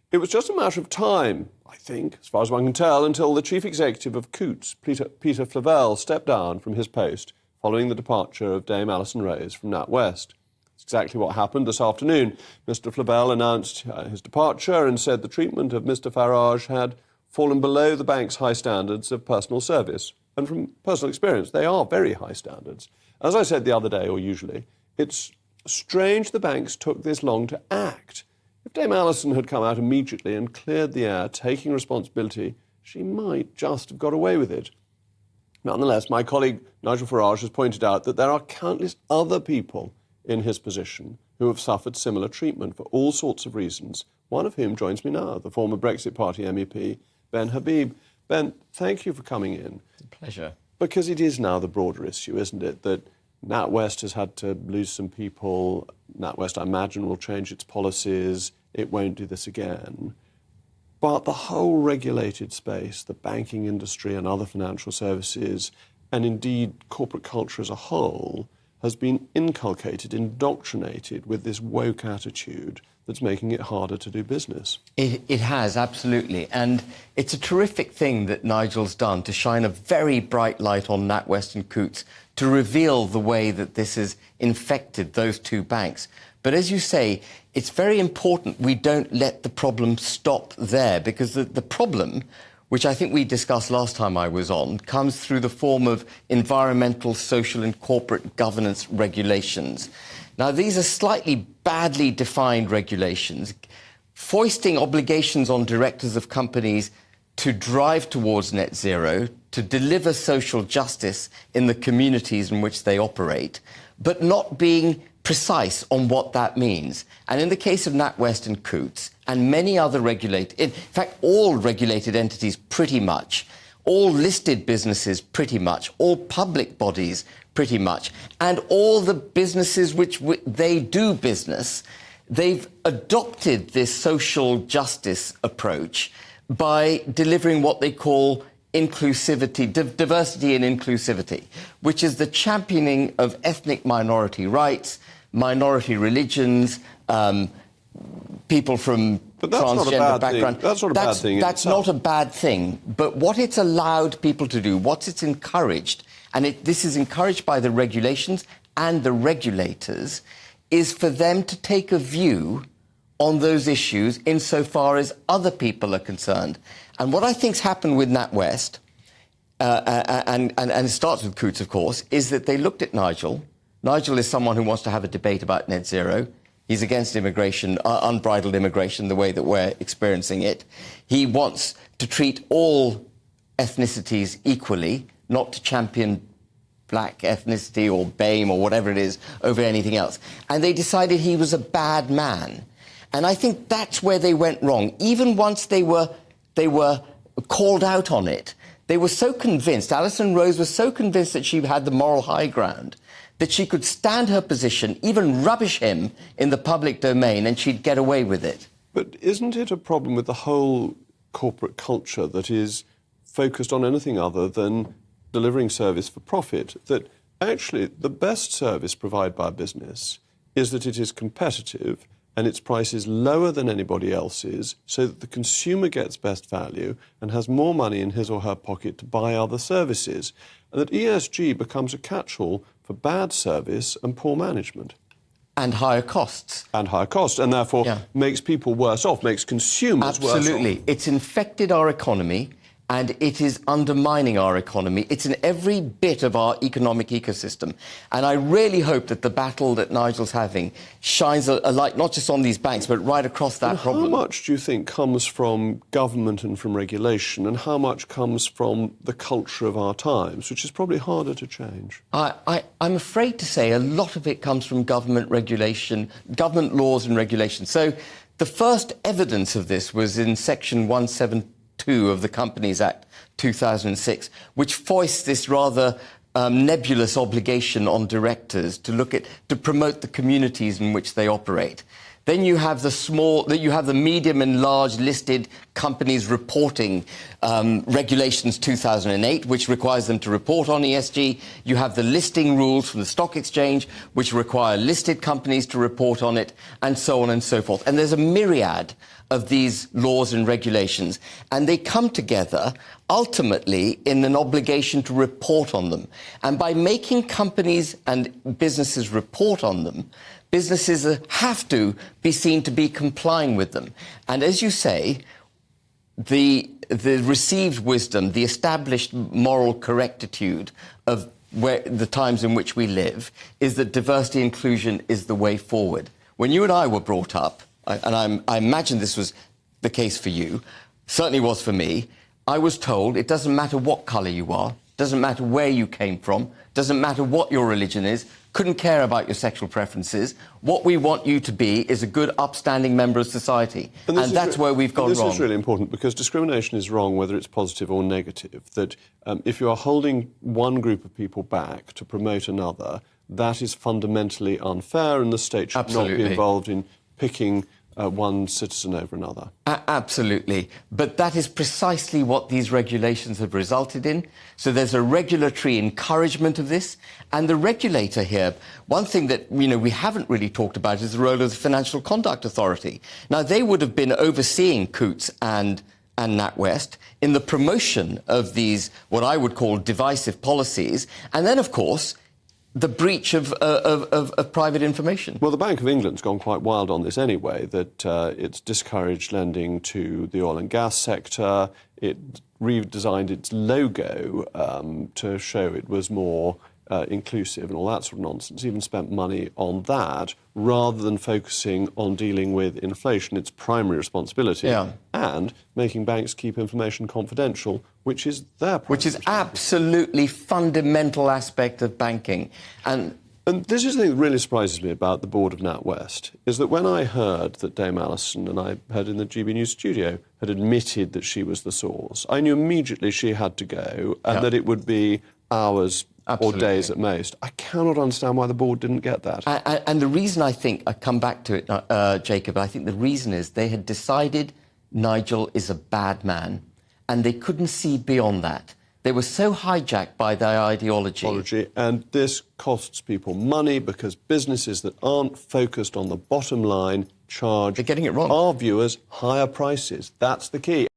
It was just a matter of time, I think, as far as one can tell, until the chief executive of Coutts, Peter Flavelle, stepped down from his post following the departure of Dame Alison Rose from NatWest. That's exactly what happened this afternoon. Mr. Flavelle announced his departure and said the treatment of Mr. Farage had fallen below the bank's high standards of personal service. And from personal experience, they are very high standards. As I said the other day, or usually, it's strange the banks took this long to act. If Dame Alison had come out immediately and cleared the air, taking responsibility, she might just have got away with it. Nonetheless, my colleague Nigel Farage has pointed out that there are countless other people in his position who have suffered similar treatment for all sorts of reasons, one of whom joins me now, the former Brexit Party MEP, Ben Habib. Ben, thank you for coming in. It's a pleasure. Because it is now the broader issue, isn't it, that NatWest has had to lose some people. NatWest, I imagine, will change its policies. It won't do this again. But the whole regulated space, the banking industry and other financial services, and indeed corporate culture as a whole, has been inculcated, indoctrinated with this woke attitude that's making it harder to do business. It has, absolutely. And it's a terrific thing that Nigel's done to shine a very bright light on NatWest and Coutts to reveal the way that this has infected those two banks. But as you say, it's very important we don't let the problem stop there, because the problem, which I think we discussed last time I was on, comes through the form of environmental, social and corporate governance regulations. Now, these are slightly badly defined regulations, foisting obligations on directors of companies to drive towards net zero, to deliver social justice in the communities in which they operate, but not being precise on what that means. And in the case of NatWest and Coutts, and many other in fact, all regulated entities pretty much, all listed businesses pretty much, all public bodies pretty much, and all the businesses which they do business, they've adopted this social justice approach by delivering what they call inclusivity, diversity and inclusivity, which is the championing of ethnic minority rights, minority religions, people from transgender background. That's not a bad thing. That's not a bad thing. But what it's allowed people to do, what it's encouraged, and this is encouraged by the regulations and the regulators, is for them to take a view on those issues insofar as other people are concerned. And what I think's happened with NatWest, and it starts with Coutts, of course, is that they looked at Nigel. Nigel is someone who wants to have a debate about net zero. He's against immigration, unbridled immigration, the way that we're experiencing it. He wants to treat all ethnicities equally, not to champion black ethnicity or BAME or whatever it is over anything else. And they decided he was a bad man. And I think that's where they went wrong. Even once they were called out on it, they were so convinced, Alison Rose was so convinced that she had the moral high ground, that she could stand her position, even rubbish him in the public domain, and she'd get away with it. But isn't it a problem with the whole corporate culture that is focused on anything other than delivering service for profit, that actually the best service provided by a business is that it is competitive and its price is lower than anybody else's, so that the consumer gets best value and has more money in his or her pocket to buy other services, and that ESG becomes a catch-all for bad service and poor management. And higher costs. And higher costs, and therefore makes people worse off, makes consumers worse off. Absolutely. It's infected our economy, and it is undermining our economy. It's in every bit of our economic ecosystem. And I really hope that the battle that Nigel's having shines a light not just on these banks, but right across that problem. How much do you think comes from government and from regulation, and how much comes from the culture of our times, which is probably harder to change? I'm afraid to say a lot of it comes from government regulation, government laws and regulations. So the first evidence of this was in Section 172 of the Companies Act 2006, which foists this rather nebulous obligation on directors to promote the communities in which they operate. Then you have the medium and large listed companies reporting regulations 2008, which requires them to report on ESG. You have the listing rules from the stock exchange, which require listed companies to report on it, and so on and so forth. And there's a myriad of these laws and regulations, and they come together ultimately in an obligation to report on them. And by making companies and businesses report on them, businesses have to be seen to be complying with them. And as you say, the received wisdom, the established moral correctitude of the times in which we live is that diversity and inclusion is the way forward. When you and I were brought up, and I imagine this was the case for you, certainly was for me, I was told it doesn't matter what colour you are, doesn't matter where you came from, doesn't matter what your religion is, couldn't care about your sexual preferences. What we want you to be is a good, upstanding member of society. And that's where we've gone wrong. This is really important because discrimination is wrong whether it's positive or negative. That if you are holding one group of people back to promote another, that is fundamentally unfair, and the state should not be involved in picking one citizen over another. Absolutely. But that is precisely what these regulations have resulted in. So there's a regulatory encouragement of this. And the regulator here, one thing that we haven't really talked about is the role of the Financial Conduct Authority. Now, they would have been overseeing Coutts and NatWest in the promotion of these, what I would call divisive policies. And then, of course, the breach of private information. Well, the Bank of England's gone quite wild on this anyway, that it's discouraged lending to the oil and gas sector. It redesigned its logo to show it was more inclusive and all that sort of nonsense. Even spent money on that rather than focusing on dealing with inflation, its primary responsibility, and making banks keep information confidential, which is their primary Which is absolutely fundamental aspect of banking. And this is the thing that really surprises me about the board of NatWest, is that when I heard that Dame Alison, and I heard in the GB News studio, had admitted that she was the source, I knew immediately she had to go and that it would be hours or days at most. I cannot understand why the board didn't get that. And the reason I think, I come back to it, Jacob, I think the reason is they had decided Nigel is a bad man, and they couldn't see beyond that. They were so hijacked by their ideology. And this costs people money because businesses that aren't focused on the bottom line charge They're getting it wrong. our viewers higher prices. That's the key.